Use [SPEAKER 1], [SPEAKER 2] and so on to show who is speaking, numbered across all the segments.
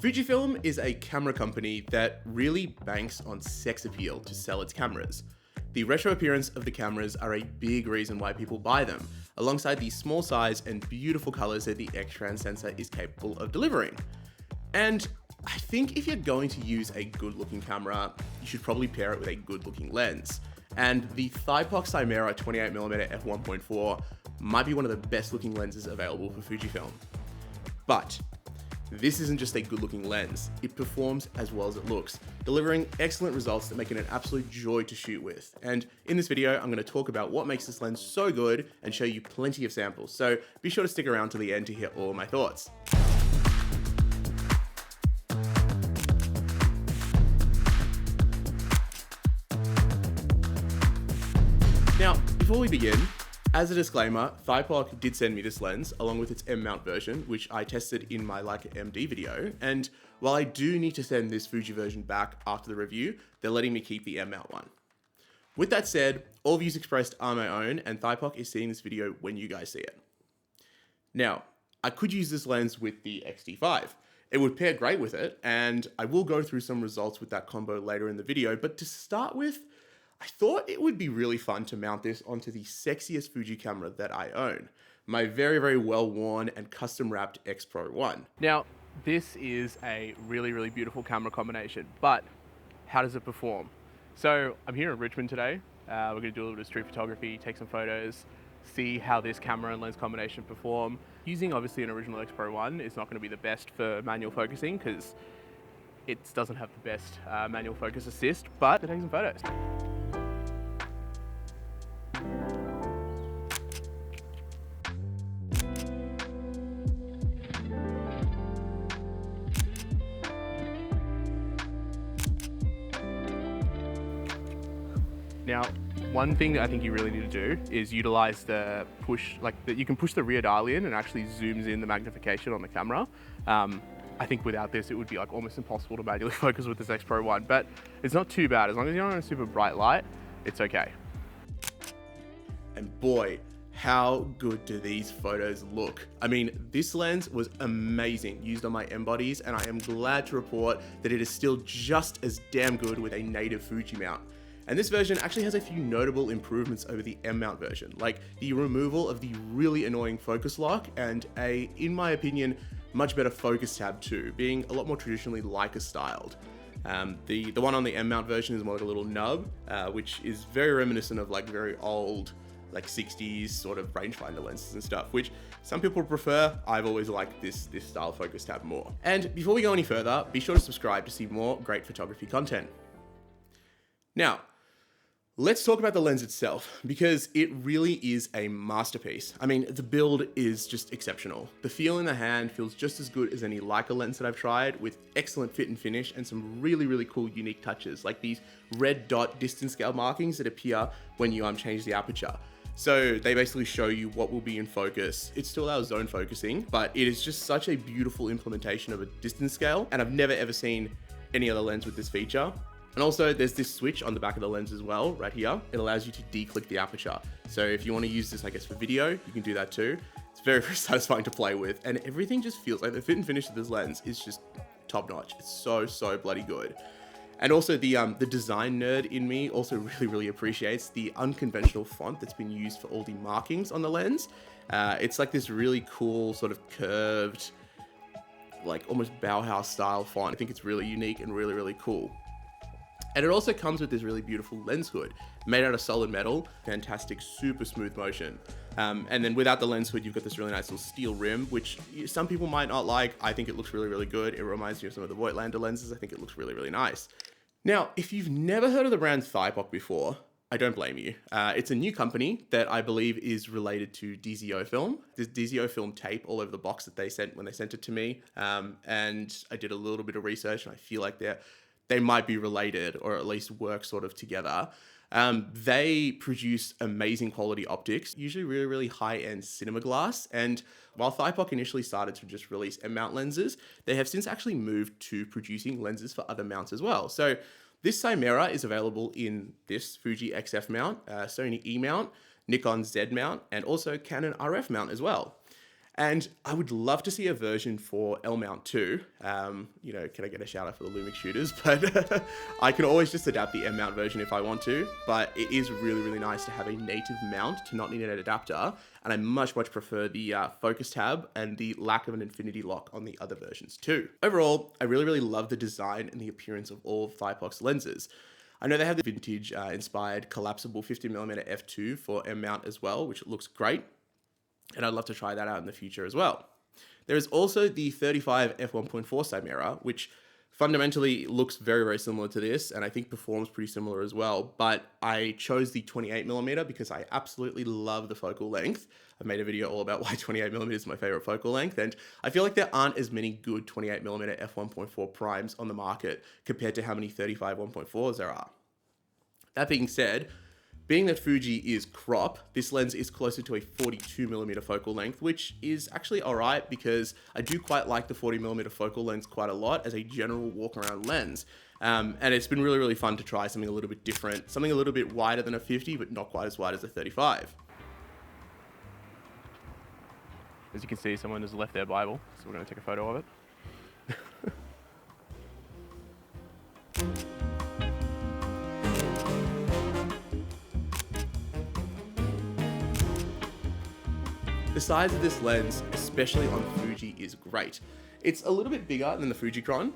[SPEAKER 1] Fujifilm is a camera company that really banks on sex appeal to sell its cameras. The retro appearance of the cameras are a big reason why people buy them, alongside the small size and beautiful colors that the X-Trans sensor is capable of delivering. And I think if you're going to use a good-looking camera, you should probably pair it with a good-looking lens. And the Thypoch Simera 28mm f1.4 might be one of the best-looking lenses available for Fujifilm. But this isn't just a good-looking lens, it performs as well as it looks, delivering excellent results that make it an absolute joy to shoot with. And in this video, I'm going to talk about what makes this lens so good and show you plenty of samples, so be sure to stick around to the end to hear all my thoughts. Now, before we begin, as a disclaimer, Thypoch did send me this lens along with its M-mount version, which I tested in my Leica MD video. And while I do need to send this Fuji version back after the review, they're letting me keep the M-mount one. With that said, all views expressed are my own, and Thypoch is seeing this video when you guys see it. Now, I could use this lens with the X-T5. It would pair great with it, and I will go through some results with that combo later in the video, but to start with, I thought it would be really fun to mount this onto the sexiest Fuji camera that I own, my very, very well-worn and custom-wrapped X Pro 1. Now, this is a really beautiful camera combination, but how does it perform? So I'm here in Richmond today. We're gonna do a little bit of street photography, take some photos, see how this camera and lens combination perform. Using obviously an original X Pro 1 is not gonna be the best for manual focusing because it doesn't have the best manual focus assist, but we're taking some photos. Now, one thing that I think you really need to do is utilize the push, you can push the rear dial in and actually zooms in the magnification on the camera. I think without this, it would be like almost impossible to manually focus with this X Pro 1, but it's not too bad. As long as you're not in a super bright light, it's okay. And boy, how good do these photos look? I mean, this lens was amazing used on my M bodies, and I am glad to report that it is still just as damn good with a native Fuji mount. And this version actually has a few notable improvements over the M-mount version, like the removal of the really annoying focus lock and a, in my opinion, much better focus tab too, being a lot more traditionally Leica styled. The one on the M-mount version is more like a little nub, which is very reminiscent of like very old, like 60s sort of rangefinder lenses and stuff, which some people prefer. I've always liked this style focus tab more. And before we go any further, be sure to subscribe to see more great photography content. Now, let's talk about the lens itself, because it really is a masterpiece. I mean, the build is just exceptional. The feel in the hand feels just as good as any Leica lens that I've tried, with excellent fit and finish and some really cool unique touches, like these red dot distance scale markings that appear when you change the aperture. So they basically show you what will be in focus. It still allows zone focusing, but it is just such a beautiful implementation of a distance scale, and I've never ever seen any other lens with this feature. And also there's this switch on the back of the lens as well, right here. It allows you to declick the aperture. So if you want to use this, I guess, for video, you can do that too. It's very satisfying to play with, and everything just feels like the fit and finish of this lens is just top notch. It's so bloody good. And also the design nerd in me also really appreciates the unconventional font that's been used for all the markings on the lens. It's like this really cool sort of curved, like almost Bauhaus style font. I think it's really unique and really cool. And it also comes with this really beautiful lens hood made out of solid metal, fantastic, super smooth motion. And then without the lens hood, you've got this really nice little steel rim, which some people might not like. I think it looks really good. It reminds me of some of the Voigtlander lenses. I think it looks really nice. Now, if you've never heard of the brand Thypoch before, I don't blame you. It's a new company that I believe is related to DZO Film. There's DZO Film tape all over the box that they sent when they sent it to me. And I did a little bit of research, and I feel like they might be related, or at least work sort of together. They produce amazing quality optics, usually really high-end cinema glass. And while Thypoch initially started to just release M-mount lenses, they have since actually moved to producing lenses for other mounts as well. So this Simera is available in this Fuji XF mount, Sony E mount, Nikon Z mount, and also Canon RF mount as well. And I would love to see a version for L mount too. You know, can I get a shout out for the Lumix shooters? But I can always just adapt the M mount version if I want to, but it is really, really nice to have a native mount to not need an adapter. And I much prefer the focus tab and the lack of an infinity lock on the other versions too. Overall, I really love the design and the appearance of all of Thypoch's lenses. I know they have the vintage inspired collapsible 50mm f2 for M mount as well, which looks great. And I'd love to try that out in the future as well. There is also the 35 f1.4 Simera, which fundamentally looks very similar to this, and I think performs pretty similar as well. But I chose the 28mm because I absolutely love the focal length. I've made a video all about why 28mm is my favorite focal length, and I feel like there aren't as many good 28mm f1.4 primes on the market compared to how many 35 1.4s there are. That being said, being that Fuji is crop, this lens is closer to a 42mm focal length, which is actually alright because I do quite like the 40mm focal length quite a lot as a general walk around lens. And it's been really fun to try something a little bit different, something a little bit wider than a 50, but not quite as wide as a 35. As you can see, someone has left their Bible, so we're going to take a photo of it. The size of this lens, especially on Fuji, is great. It's a little bit bigger than the Fujicron.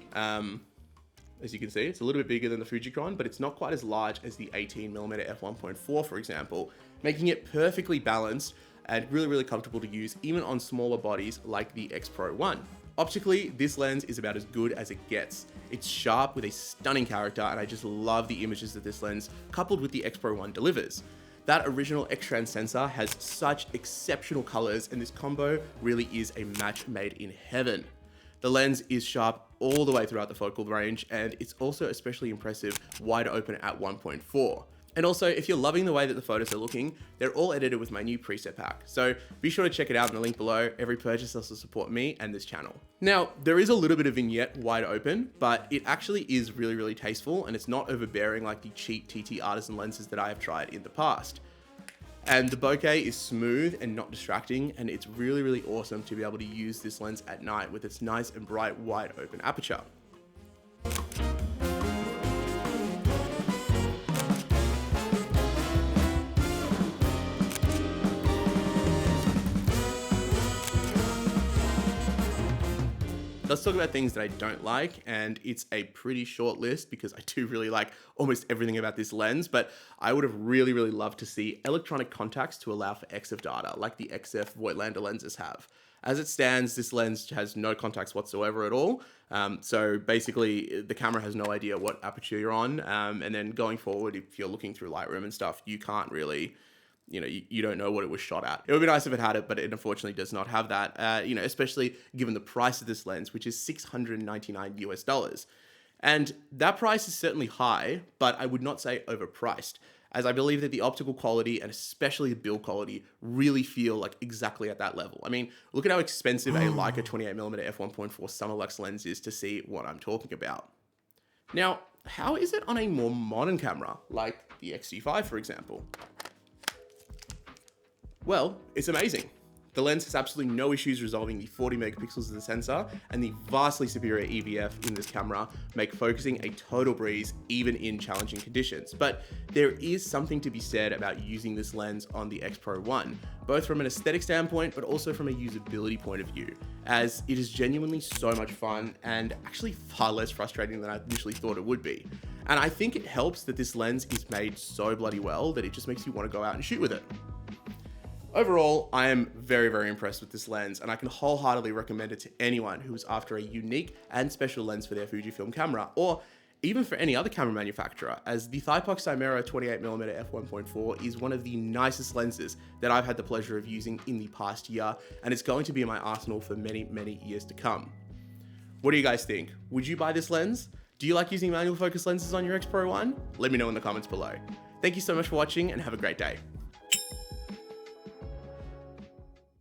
[SPEAKER 1] As you can see, it's a little bit bigger than the Fujicron, but it's not quite as large as the 18mm f1.4, for example, making it perfectly balanced and really comfortable to use even on smaller bodies like the X Pro 1. Optically, this lens is about as good as it gets. It's sharp with a stunning character, and I just love the images that this lens, coupled with the X Pro 1, delivers. That original X-Trans sensor has such exceptional colors, and this combo really is a match made in heaven. The lens is sharp all the way throughout the focal range, and it's also especially impressive wide open at 1.4. And also, if you're loving the way that the photos are looking, they're all edited with my new preset pack. So be sure to check it out in the link below. Every purchase also support me and this channel. Now, there is a little bit of vignette wide open, but it actually is really tasteful, and it's not overbearing like the cheap TT Artisan lenses that I have tried in the past. And the bokeh is smooth and not distracting, and it's really awesome to be able to use this lens at night with its nice and bright wide open aperture. Let's talk about things that I don't like, and it's a pretty short list because I do really like almost everything about this lens, but I would have really loved to see electronic contacts to allow for EXIF data like the XF Voigtlander lenses have. As it stands, this lens has no contacts whatsoever at all, so basically the camera has no idea what aperture you're on, and then going forward, if you're looking through Lightroom and stuff, you can't really, you don't know what it was shot at. It would be nice if it had it, but it unfortunately does not have that, especially given the price of this lens, which is $699 US. And that price is certainly high, but I would not say overpriced, as I believe that the optical quality and especially the build quality really feel like exactly at that level. I mean, look at how expensive a Leica 28mm f1.4 Summer Lux lens is to see what I'm talking about. Now, how is it on a more modern camera, like the X-T5, for example? Well, it's amazing. The lens has absolutely no issues resolving the 40 megapixels of the sensor, and the vastly superior EVF in this camera make focusing a total breeze even in challenging conditions. But there is something to be said about using this lens on the X Pro 1, both from an aesthetic standpoint, but also from a usability point of view, as it is genuinely so much fun and actually far less frustrating than I initially thought it would be. And I think it helps that this lens is made so bloody well that it just makes you want to go out and shoot with it. Overall, I am very impressed with this lens, and I can wholeheartedly recommend it to anyone who is after a unique and special lens for their Fujifilm camera, or even for any other camera manufacturer, as the Thypoch Simera 28mm f1.4 is one of the nicest lenses that I've had the pleasure of using in the past year, and it's going to be in my arsenal for many years to come. What do you guys think? Would you buy this lens? Do you like using manual focus lenses on your X Pro 1? Let me know in the comments below. Thank you so much for watching, and have a great day.